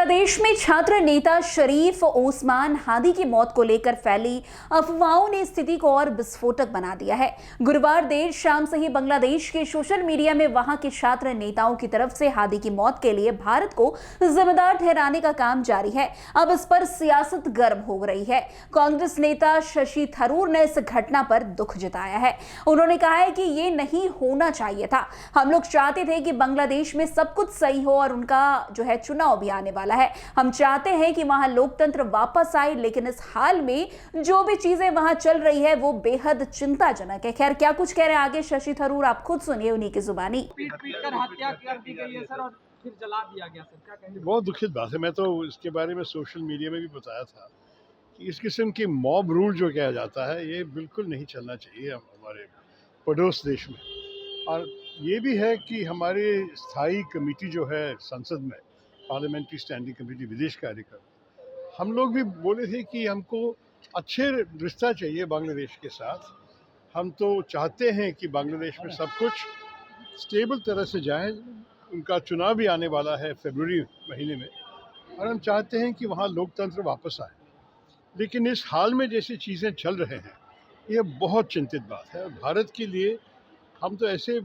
बांग्लादेश में छात्र नेता शरीफ ओस्मान हादी की मौत को लेकर फैली अफवाहों ने स्थिति को और विस्फोटक बना दिया है। गुरुवार देर शाम से ही बांग्लादेश के सोशल मीडिया में वहां के छात्र नेताओं की तरफ से हादी की मौत के लिए भारत को जिम्मेदार ठहराने का काम जारी है। अब इस पर सियासत गर्म हो रही है। कांग्रेस नेता शशि थरूर ने इस घटना पर दुख जताया है। उन्होंने कहा है कि ये नहीं होना चाहिए था। हम लोग चाहते थे कि बांग्लादेश में सब कुछ सही हो और उनका चुनाव भी आने वाला है। हम चाहते हैं कि वहां लोकतंत्र वापस आए, लेकिन इस हाल में जो भी चीजें वहां चल रही है वो बेहद चिंताजनक है। खैर, क्या कुछ कह रहे हैं आगे शशि थरूर, आप खुद सुनिए उन्हीं की जुबानी। पीट कर हत्या कर दी गई है सर, और फिर जला दिया गया सर, क्या कहेंगे? बहुत दुखद बात है। मैं तो इसके बारे में सोशल मीडिया में भी बताया था कि इस किस्म की मॉब रूल जो किया जाता है ये बिल्कुल नहीं चलना चाहिए हमारे पड़ोस देश में। और ये भी है कि हमारी स्थायी कमेटी जो है संसद में, पार्लियामेंट्री स्टैंडिंग कमेटी विदेश कार्य कर, हम लोग भी बोले थे कि हमको अच्छे रिश्ता चाहिए बांग्लादेश के साथ। हम तो चाहते हैं कि बांग्लादेश में सब कुछ स्टेबल तरह से जाए। उनका चुनाव भी आने वाला है फरवरी महीने में, और हम चाहते हैं कि वहाँ लोकतंत्र वापस आए। लेकिन इस हाल में जैसे चीज़ें चल रहे हैं ये बहुत चिंतित बात है। भारत के लिए हम तो ऐसे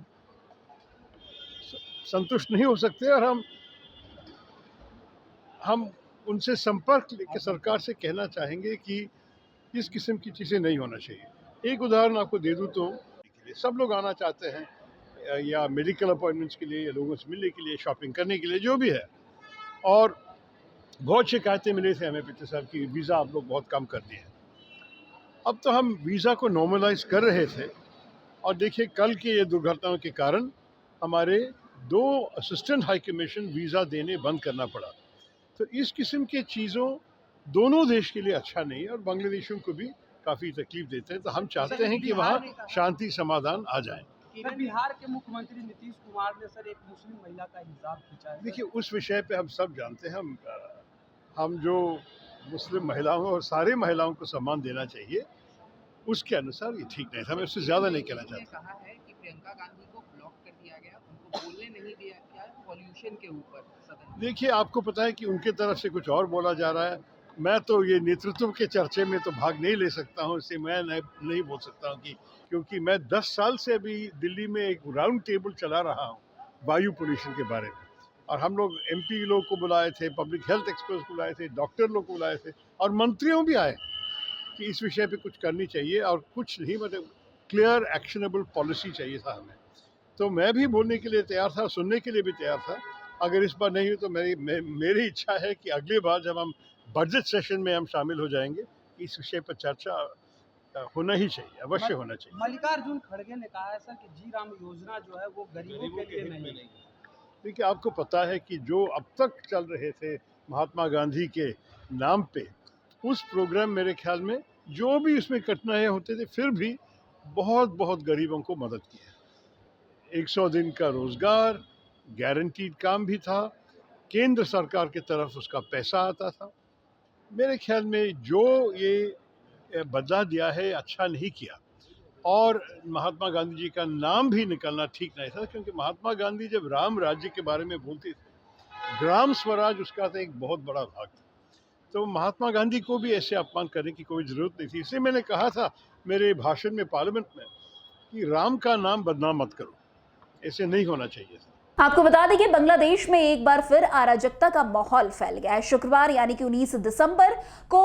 संतुष्ट नहीं हो सकते, और हम उनसे संपर्क लेकर सरकार से कहना चाहेंगे कि इस किस्म की चीज़ें नहीं होना चाहिए। एक उदाहरण आपको दे दूं तो सब लोग आना चाहते हैं, या मेडिकल अपॉइंटमेंट्स के लिए, या लोगों से मिलने के लिए, शॉपिंग करने के लिए, जो भी है। और बहुत शिकायतें मिली थी हमें पिछले साल की वीज़ा आप लोग बहुत कम कर दिए हैं। अब तो हम वीज़ा को नॉर्मलाइज कर रहे थे, और देखिए कल की ये दुर्घटनाओं के कारण हमारे 2 असिस्टेंट हाई कमीशन वीज़ा देने बंद करना पड़ा। तो इस किस्म के चीज़ों दोनों देश के लिए अच्छा नहीं है, और बांग्लादेशियों को भी काफ़ी तकलीफ देते हैं। तो हम चाहते हैं कि वहाँ शांति समाधान आ जाए। बिहार के मुख्यमंत्री नीतीश कुमार ने सर एक मुस्लिम महिला का हिजाब खींचा है। देखिए, उस विषय पे हम सब जानते हैं। हम जो मुस्लिम महिलाओं और सारी महिलाओं को सम्मान देना चाहिए, उसके अनुसार ये ठीक नहीं था। मैं उससे ज़्यादा नहीं कहना चाहता। कहा है कि प्रियंका गांधी को ब्लॉक कर दिया गया, उनको बोलने नहीं दिया गया पॉल्यूशन के ऊपर सदन। देखिए, आपको पता है कि उनके तरफ से कुछ और बोला जा रहा है। मैं तो ये नेतृत्व के चर्चे में तो भाग नहीं ले सकता हूँ, इससे मैं नहीं बोल सकता हूँ कि, क्योंकि मैं 10 साल से अभी दिल्ली में एक राउंड टेबल चला रहा हूँ वायु पोल्यूशन के बारे में, और हम लोग MP लोग को बुलाए थे, पब्लिक हेल्थ एक्सपर्ट्स को बुलाए थे, डॉक्टर लोग को बुलाए थे, और मंत्रियों भी आए कि इस विषय पे कुछ करनी चाहिए, और कुछ नहीं, मतलब क्लियर एक्शनेबल पॉलिसी चाहिए था हमें। तो मैं भी बोलने के लिए तैयार था, सुनने के लिए भी तैयार था। अगर इस बार नहीं हुई तो मेरी इच्छा है कि अगली बार जब हम बजट सेशन में हम शामिल हो जाएंगे, इस विषय पर चर्चा होना ही चाहिए, अवश्य होना चाहिए। मल्लिकार्जुन खड़गे ने कहा है सर कि जी राम योजना जो है वो गरीबों के लिए नहीं। देखिए, आपको पता है कि जो अब तक चल रहे थे महात्मा गांधी के नाम पे, उस प्रोग्राम मेरे ख्याल में जो भी उसमें कठिनाइयाँ होते थे, फिर भी बहुत बहुत गरीबों को मदद की है। 100 दिन का रोज़गार, गारंटीड काम भी था, केंद्र सरकार की तरफ उसका पैसा आता था। मेरे ख्याल में जो ये बदला दिया है अच्छा नहीं किया, और महात्मा गांधी जी का नाम भी निकलना ठीक नहीं था, क्योंकि महात्मा गांधी जब राम राज्य के बारे में बोलते थे, ग्राम स्वराज उसका तो एक बहुत बड़ा भाग था। तो महात्मा गांधी को भी ऐसे अपमान करने की कोई ज़रूरत नहीं थी। इसलिए मैंने कहा था मेरे भाषण में पार्लियामेंट में कि राम का नाम बदनाम मत करो, ऐसे नहीं होना चाहिए था। आपको बता दें कि बांग्लादेश में एक बार फिर अराजकता का माहौल फैल गया है। शुक्रवार यानी कि 19 दिसंबर को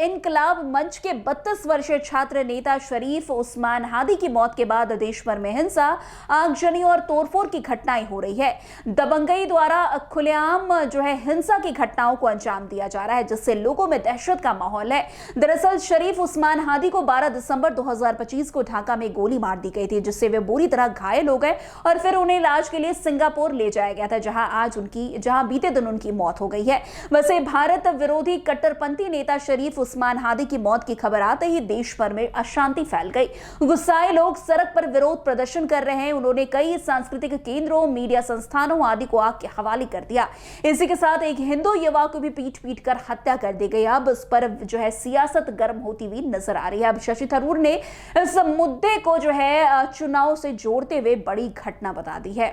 इनकलाब मंच के 32 वर्षीय छात्र नेता शरीफ ओस्मान हादी की मौत के बाद देश भर में हिंसा, आगजनी और तोड़फोड़ की घटनाएं हो रही है। दबंगई द्वारा खुलेआम हिंसा की घटनाओं को अंजाम दिया जा रहा है, जिससे लोगों में दहशत का माहौल है। दरअसल शरीफ ओस्मान हादी को 12 दिसंबर 2025 को ढाका में गोली मार दी गई थी, जिससे वे बुरी तरह घायल हो गए, और फिर उन्हें इलाज के लिए सिंगापुर ले जाया गया था, जहां बीते दिन उनकी मौत हो गई है। वैसे भारत विरोधी कट्टरपंथी नेता शरीफ ओस्मान हादी की मौत की खबर आते ही देश भर में अशांति फैल गई। गुस्साए लोग सड़क पर विरोध प्रदर्शन कर रहे हैं। उन्होंने कई सांस्कृतिक केंद्रों, मीडिया संस्थानों आदि को आग के हवाले कर दिया। इसी के साथ एक हिंदू युवा को भी पीट कर हत्या कर दी गई। अब इस पर सियासत गर्म होती हुई नजर आ रही है। अब शशि थरूर ने इस मुद्दे को चुनाव से जोड़ते हुए बड़ी घटना बता दी है।